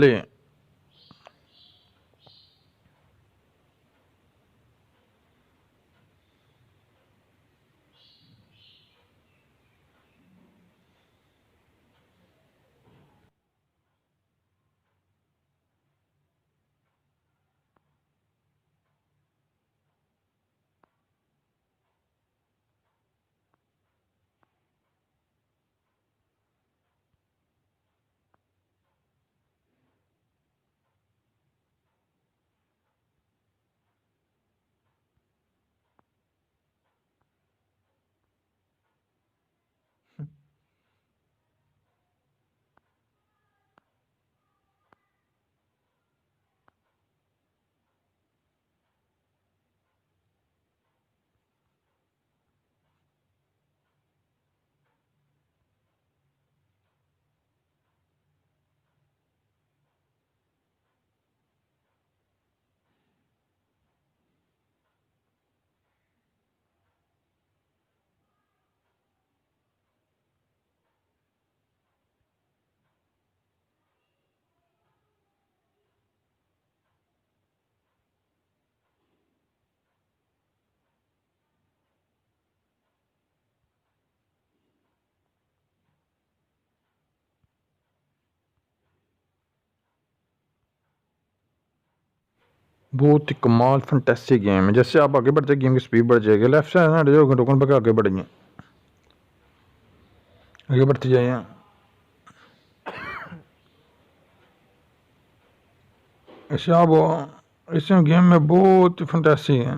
ले बहुत ही कमाल फंटेस्टिक गेम है। जैसे आप आगे बढ़ते गेम की स्पीड बढ़ जाएगी। लेफ्ट साइड हट जाओ, टोकन पकड़ आगे बढ़ेंगे, आगे बढ़ते जाइए। ऐसे आप इस गेम में बहुत ही फंटेस्टिक है।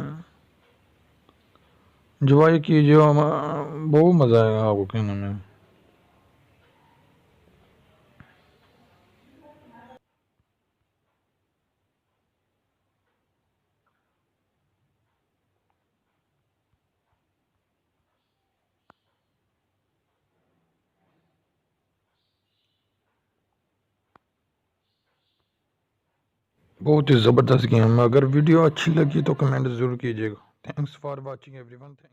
इंजॉय कीजिए, बहुत मज़ा आएगा आपको खेलने में। बहुत ही ज़बरदस्त गेम है। अगर वीडियो अच्छी लगी तो कमेंट ज़रूर कीजिएगा। Thanks for watching everyone. Thank